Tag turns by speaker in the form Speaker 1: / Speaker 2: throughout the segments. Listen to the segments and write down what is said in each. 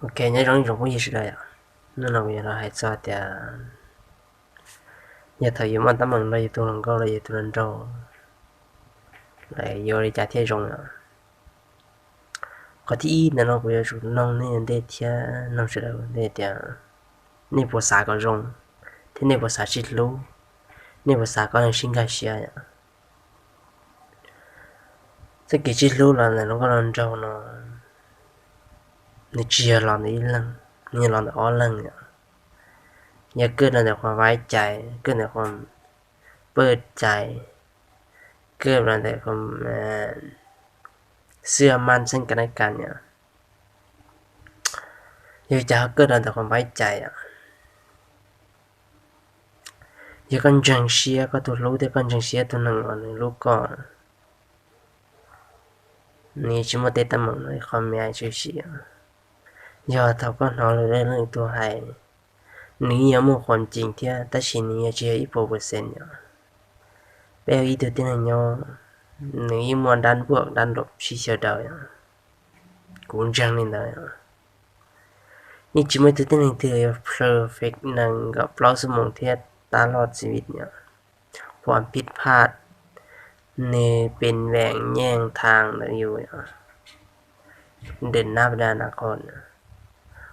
Speaker 1: ok nhớ giống giống cái gì đây à nó là vì là hay sao thì giờ thời gian tắm mình đây tôi làm câu đây tôi làm trâu lại vô đi trả tiền rồi có tí nữa nó bây giờ nông nên để thì nông sẽ đâu để thì nên bộ xã có rong thế nên bộ xã chỉ lú nên bộ xã có những sinh cái gì à thế cái chỉ lú là nó có làm trâu nó chia làm đi lần như làm ở lần nhớ cứ là được khoảng vài chạy cứ là khoảng bớt chạy cứ là được khoảng xưa man sinh cái này cả nhá giờ chả cứ là được khoảng vài chạy giờ con chân xia có tụi lú thì con chân xia tụi nằng ở lú cònนี่ชิมเตตมันเลยความไม่ชื่อเสียยอดเท่าก็นอนเลยเรื่องตัวไห้นี่ยังไม่ความจริงที่แต่ชิ้นนี้จะอีก%เนี่ยแปลว่าตัวที่นั่นยอนี่มันดันบวกดันลบชี้เฉยๆเนี่ยกูจังเลยนะนี่ชิมตัวที่นั่นคือ perfect นั่งกับปลอดสมองที่ตลอดชีวิตเนี่ยความผิดพลาดนี่เป็นแหว่งแย่งทางอยู่เดินหน้าไปด้านอนาคต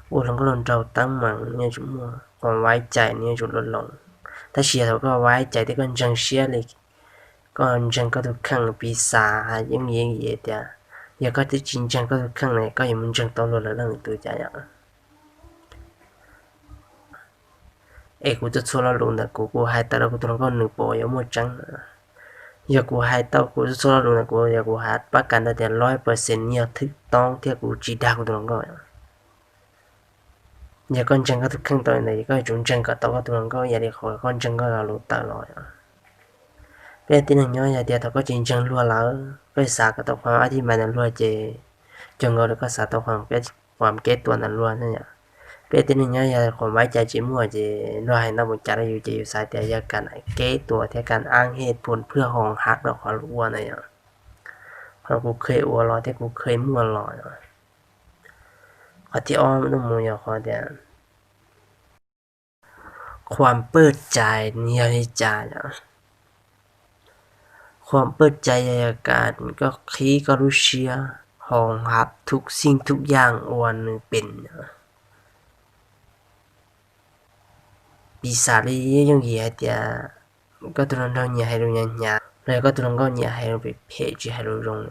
Speaker 1: โอ้เราก็โดนเราตั้งมั่งเนี่ยจุ๊มัวความไว้ใจเนี่ยจุดลดลงถ้าเชียร์เราก็ไว้ใจที่กันจังเชียร์เลยก่อนจังก็ทุกครั้งปีศาจยังมีอย่างเงี้ยเดียวอย่าก็ที่จริงจังก็ทุกครั้งเลยก็ยังมันจังต้องลดเรื่องตัวใจอ่ะกูจะช่วยเราลงแต่กูให้แต่เรากูต้องก็หนึ่งปอยยังหมดจังgiờกูให้เต้ากูจะสู้รู้นะกูgiờกูหาประกันได้แต่100%เนี่ยถูกต้องที่กูจีดากูตรงก็giờ con chân có thức khăn tội này có chúng chân có tao có tụi có giờ đi khỏi con chân có là lụt tao rồi bây giờ tin nhớ giờ thì tao có chuyện chân lúa lỡ cái xả cái tao khoan thì mà nó lúa chè chân ngồi được có xả tao khoan cái khoan cái tuần nó lúa nữa nhá bây giờ tin nhớ giờ khoan mấy trái chỉ mua chè lúa hay nó một tráiอยู่chèอยู่saiแต่giờ cần cáiตัวที่การอ้างเหตุผลเพื่อห้องฮักเราขอรู้ว่าเนี่ยเพราะกูเคยอวดรอที่กูเคยมั่วรอขอที่อ้อมต้องมัวอย่าขอเดียวความเปิดใจเนี่ยให้ใจความเปิดใจในอากาศก็คีก็รู้เชียห้องหับทุกสิ่งทุกอย่างวันหนึ่งเป็นปีศาจเลยยังเหยียดเนี่ยก็ตัวนั้นเราเนี่ยให้รู้ยังเนี่ยแล้วก็ตัวนั้นก็เนี่ยให้เราไปเพจให้รู้ลงเ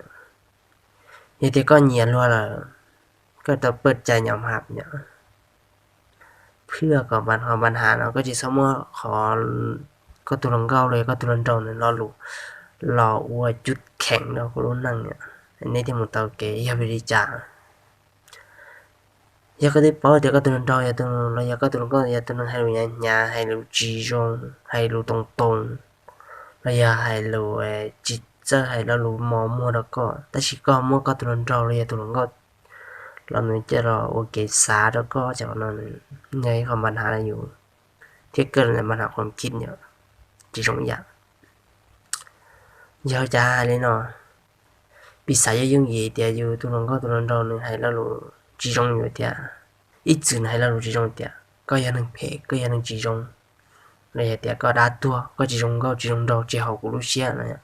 Speaker 1: นี่ยแต่ก็เนี่ยรู้ละก็ต้องเปิดใจยอมรับเนี่ยเพื่อกับปัญหาเราก็จะสมมติขอก็ตัวนั้นก็เลยก็ตัวนั้นเราเนี่ยเราว่าจุดแข็งเราก็รู้นั่งเนี่ยอันนี้ที่มันเตาเก๋ยาบริจาคยาก็ได้พอเดี๋ยวก็ตัวนั้นเราอย่าตัวนั้นเรายาก็ตัวนั้นก็อย่าตัวนั้นให้รู้เนี่ยให้รู้จีจงให้รู้ตรงๆเราอย่าให้รู้จิตจะให้เรารู้มองมัวแล้วก็แต่ชิก็มัวก็ตัวนั้นเราเลยตัวนั้นก็เราเนี่ยจะรอโอเคสาแล้วก็จากนั้นไงความปัญหาอะไรอยู่ที่เกิดในปัญหาความคิดเนี่ยจีจงอย่างยาวจ้าเลยเนาะปีศาจยังยี่เดียอยู่ตัวนั้นก็ตัวนั้นเราเนี่ยให้เรารู้จีจงอยู่เดียอีกจุดให้เรารู้จีจงเดียก็ยังหนึ่งเพก็ยังหนึ่งจีจงเลยเดียก็ได้ตัวก็จีจงเราจะหอกรู้เชี่ยนะเนี่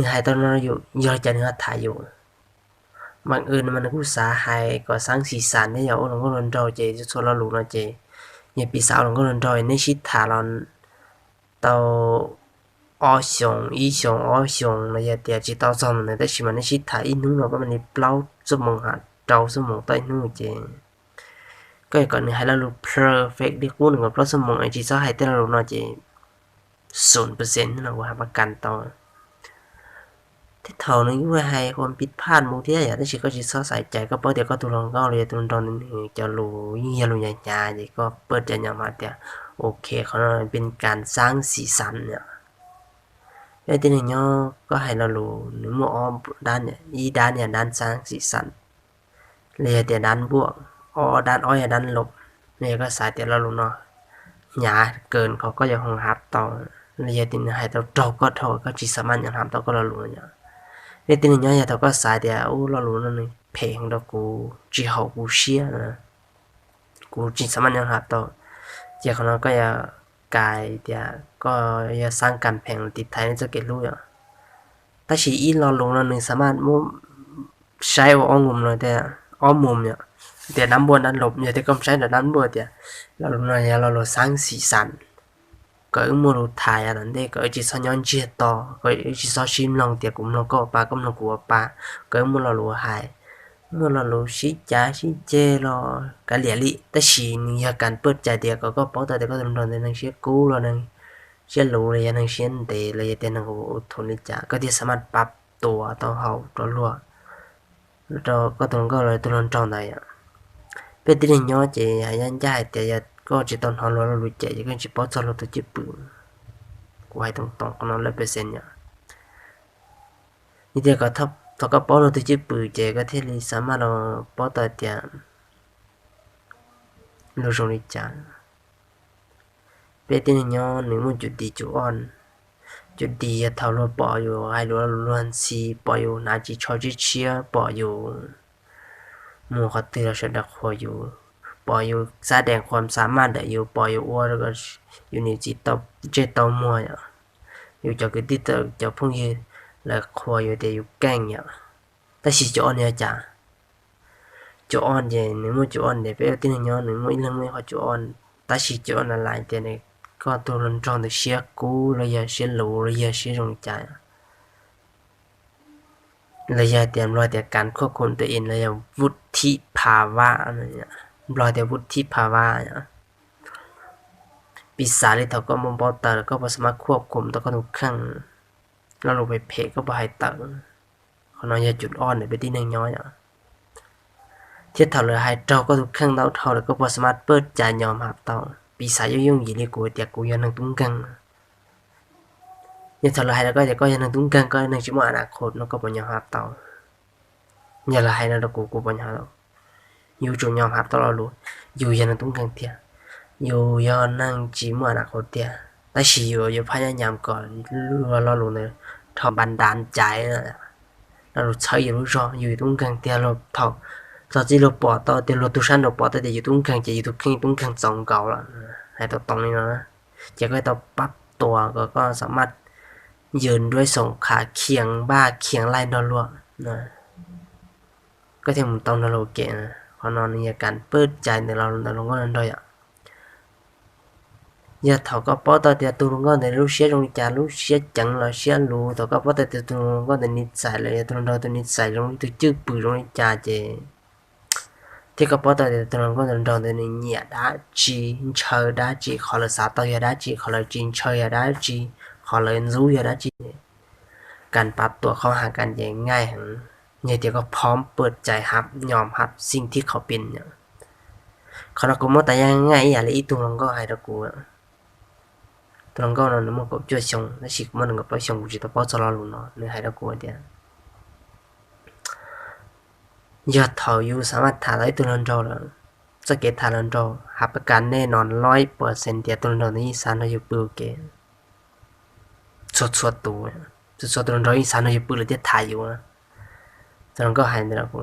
Speaker 1: ยให้ตัวนั้นอยู่ยาวจะเนื้อถ่ายอยู่บางอื่นมันก็สาหายก็สร้างสีสันให้เราเราก็รอนเราเจจะชวนเรารู้นะเจเนี่ยปีศาจเราก็รอนเราในชิดถาเราเตาở xong ý xong ở xong là giờ tiệt chỉ tao xong này tới chỉ mà nó chỉ thải ít nữa có mình plau số mong hạt trâu số mong tay nữa chứ cái còn này hay là lúc perfect đi cuốn được plau số mong ấy chỉ số hay tới là lúc nó chỉ 0% là quaประกันต่อที่เท่านี้ว่าให้ความผิดพลาดมูที่อยากได้ชิก็จะใส่ใจก็เปิดเดี๋ยวก็ตัวลองก็เลยตัวตอนนี้จะรู้ยิ่งรู้ยากๆก็เปิดใจยอมรับแต่โอเคเขาเป็นการสร้างสีสันเนี่ยcái tin này nhau có hay là lù nếu mà om đan này y đan này đan sangสีสันเลยแต่ด้านบวกด้านอ้อยด้านลบเนี่ยก็สายแต่เรารู้เนาะหยาเกินเขาก็ยังคงหัดต่อเลยตินให้เราโตก็โตก็จิสามันยังทำต่อก็เรารู้เนี่ยเลยตินเนี่ยอย่าเราก็สายแต่เรารู้นั่นเอง เพลงดอกกูจีเฮากูเชียนะกูจีสามัญยังหาต่อเจ้าของเราก็อย่ากายเดียก็อย่าสร้างการแพงติดไทยในจะเก็ตรู้อ่ะถ้าชีอีเราลงเราหนึ่งสามารถมุ่งใช้ว่าอ้อมมุมเลยแต่อ้อมมุมเนี่ยแต่น้ำบนนั้นหลบเนี่ยแต่ก็ใช้แต่น้ำบนเนี่ยเราลงเนี่ยเราสร้างสีสันก็มือเราถ่ายอะไรเด็กก็จะสอนย้อนเจียต่อก็จะสอนชิมลองเตียกุมเราก็ปลาก็เรากลัวปลาก็มือเราหายเมื่อเราชี้จ้าชี้เจรอการเหลียลิแต่ชีนี่การเปิดใจเดียก็ป้อแต่ก็ต้องโดนในนังเชี่ยกู้แล้วนังเชี่ยรู้เลยนังเชี่ยเตะเลยแต่นังอดทนเลยจ้าก็ที่สามารถปรับตัวต่อเขาตัวรัวเราก็ต้องก็เลยตัวนั้นจองได้อ่ะเป็นที่นี่ย้อนเจยันย้ายแต่ก็จะต้องหันเรารู้ใจก็จะป้อจะเราตัวจีบปืนกูให้ตรงๆก็นั่น100%เนี่ยนี่เดียวก็ทับถ้าก็ป้อเราตัวจีบปืนเจก็ที่นี่สามารถเราป้อตัวเดียเราจงเลยจ้าเป็นที่นี่ย้อนหนึ่งมันจุดดีจุดอ่อนจุดดีเท่าเราปล่อยอยู่ให้เราล้วนซีปล่อยอยู่นาจีชอจีเชียปล่อยอยู่มูเขาตื่นเราจะดักหัวอยู่ปล่อยอยู่แสดงความสามารถได้อยู่ปล่อยอยู่อ้วนแล้วก็อยู่ในจิตตบเจตมัวอย่างอยู่จากcái tiết tựจากพวกนี้làหัวอยู่แต่อยู่แกงอย่างแต่สิจะอ่อนเนี่ยจ้ะจะอ่อนเจนึกว่าจะอ่อนเดี๋ยวไปเอาที่นี่ย้อนนึกว่าอีเรื่องไม่เขาจะอ่อนแต่สิจะอ่อนอะไรแต่เนี่ยก็ตัวรันจองแต่เสียกูเลยอย่าเสียหลูเลยอย่าเสียตรงใจเลยอย่าเตรียมรอแต่การควบคุมตัวเองเลยอย่าวุฒิภาวะอะไรเนี่ยรอแต่วุฒิภาวะเนี่ยปีศาจเลยเขาก็มองบอลตาแล้วก็สามารถควบคุมตัวก็ทุกครั้งเราลงไปเพกก็บ่ให้ตังเขาน้อยอย่าจุดอ่อนเนี่ยไปที่หนึ่งย้อยอ่ะเทียบเท่าเลยให้เจ้าก็ทุกครั้งเราเท่าแล้วก็สามารถเปิดใจยอมรับต่อปีศาจยุ่งยี่นี่กูเตียกูยันนั่งตุ้งกังอย่าเท่าเลยให้แล้วก็อย่าก็ยันนั่งตุ้งกังก็นั่งชิมอนาคตแล้วก็บ่ยอมรับต่ออย่าเลยให้นั่นกูบ่ยอมรับอยู่จุดยอมรับต่อเรารู้อยู่ยันนั่งตุ้งกังเตียอยู่ย้อนนั่งจีมอนาคตเตียแต่ชีอยู่พยายามก่อนเรารู้เนี่ยทอบันดาลใจนะเราใช้อยู่รู้จออยู่ตรงกลางเตียเราทอตอนที่เราปอดตอนเตียเราตุชันเราปอดแต่อยู่ตรงกลางจะอยู่ตรงกลางสองเก่าละให้ตัวตรงนี้นะจะก็ต้องปรับตัวก็สามารถยืนด้วยส่งขาเคียงบ้าเคียงไล่นอนรัวนะก็ที่ผมต้องนรกเกนะพอนอนในการเปิดใจในเราก็นั่นด้วยอ่ะgiờ thầu có bỏ tay thì tôi có thể lúc xé trong trà lúc xé chẳng là xé lù thầu có bỏ tay thì tôi có thể nít xài lại tôi đâu tôi nít xài trong tôi chưa bự trong trà chứ thì có bỏ tay thì tôi có thể đâu tôi nhẹ đá chi chơi đá chi họ là sao tao đá chi họ là chi chơi đá chi họ là rú đá chi การปรับตัวเข้าหากันอย่างง่ายหังเนี่ยเดี๋ยวก็พร้อมเปิดใจรับยอมรับสิ่งที่เขาเป็นเนี่ยเขาเราก็มองแต่ยังง่ายอย่างอีตัวเราก็ให้เรากูตัวเราก็เราเนี่ยมันก็ช่วยชงแล้วสิมันก็ไปชงกูจะต้องป้อนสลาลุนเนาะเนี่ยให้เรากูเดียวยอดเท่าอยู่สามารถถ่ายได้ตัวเราเราแล้วสเก็ตถ่ายเราเราหับประกันแน่นอน100%เดียวตัวเรานี้สารเราอยู่ปืนเกณฑ์สดๆตัวสดๆตัวเราอีสานเราอยู่ปืนเลยที่ถ่ายอยู่นะตัวเราก็หายไปแล้วกู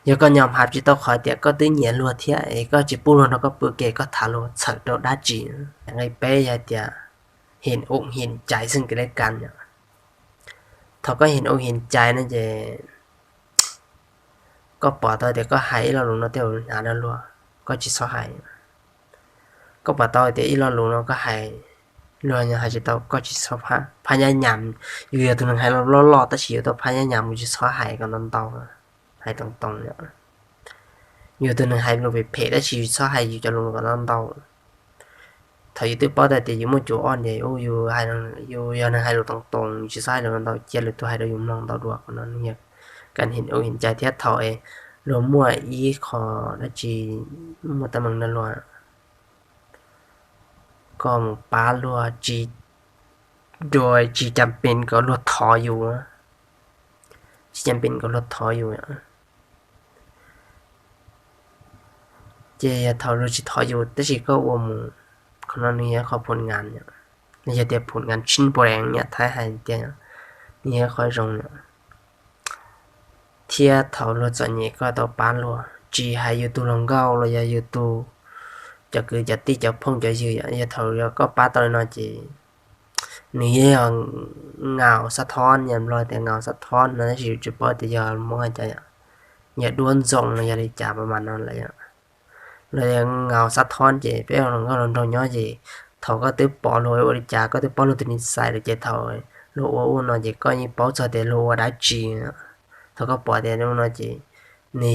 Speaker 1: giờ con nhom hạp chỉ tao khỏi tiệt có tới nhẹ luôn thế ấy có chỉ buông nó có bự kề có thả luôn sợ đâu đá chỉ ngày bé giờ tiệt hiện ủng hiện trái xưng cái đấy can nhở thọ có hiện ủng hiện trái nó về có bỏ tao thì có hãy là luôn nó tiêu nhà nó luôn có chỉ số hãy có bỏ tao thì lo luôn nó có hãy luôn nhà hãy chỉ tao có chỉ số phá nhà nhầm giờ tụi mình hãy lo tao chỉ tao phá nhà nhầm chỉ số hãy còn non taoให้ตรงๆเนี่ยอยู่ตัวหนึ่งให้ลงไปเพจแล้วชีวิตซ้อให้อยู่จะลงกับน้ำเบาถ้าอยู่ตัวป้อแต่อยู่มั่วจูอ่อนเนี่ยโอ้อยู่ให้อยู่ยังให้ลงตรงๆชีวิตซ้ายลงน้ำเบาเจี๊ยบตัวให้เราอยู่น้ำเบาด้วยคนนั้นเนี่ยการเห็นอกเห็นใจเทียบเท่าเองรวมมั่วอีขอและจีมั่วตะมังนั่นล้วนก็หมูป้าล้วนจีโดยจีจำเป็นก็ลดทออยู่จีจำเป็นก็ลดทออยู่เจเท่าเราจะถอยอยู่แต่สิก็ว่ามูคนนั้นเนี่ยเขาผลงานเนี่ยนี่จะเดี๋ยวผลงานชิ้นโปรแรงเนี่ยท้ายหายเดี๋ยวนี่ค่อยลงเนี่ย Thia thảo lo chọn nhẹ có tàu bán lo chỉ hay yêu tu lòng gạo rồi yêu tu cho cứ cho tí cho phong cho dư ya thảo lo có ba tàu nó chỉนี่เงาสะท้อนยามลอยแต่เงาสะท้อนนะสิจะเปิดแต่ยามมองใจอย่าด้วนส่งอย่าได้จับประมาณนั้นเลยเลยเงาสะท้อนเจเป้เราก็ลองทำย่อเจเขาก็ตึ๊บปอลอยบริจาคก็ตึ๊บปอลตัวนี้ใส่เลยเจเขาโลว่าอุ่นเนาะเจก็ยิ่งปอจะแต่โลว่าได้จีเขาก็ปอแต่โลเนาะเจนี่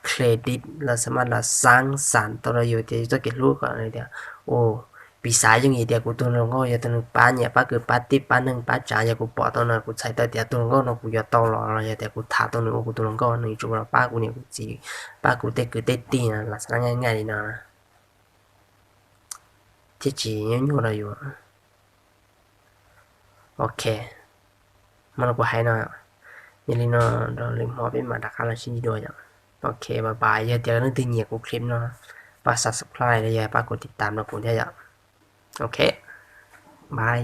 Speaker 1: เครดิตเราสามารถเราสร้างสรรค์ตัวเราอยู่เจจะเก็บรู้ก่อนเลยเดียวโอ้ปีศาจยังอีเดียวกูตัวเราก็อย่าตัวนึงป้าเนี่ยป้าคือป้าติ๊บป้าหนึ่งป้าจ๋าอย่ากูปอตัวนั้นกูใช้ตัวเดียวตัวเราก็เนาะกูอย่าต่อรอเราอย่าแต่กูถาตัวนึงกูตัวเราก็หนึ่งจุดเราป้ากูเนี่ยกูจีป้ากูเตะคือเตะตีนะลักษณะง่ายๆดีนะที่จียังอยู่เราอยู่โอเคมันกูให้เนาะอย่าลืมเนาะเราลืมหอบไปมาดักอะไรชิ้นดีด้วยจ้ะโอเคบ๊ายบายอย่าเจอเรื่องตีเหนียกูคลิปเนาะป้า subscribe เลยอย่าป้ากดติดตามเรากูได้จ้ะโอเคบาย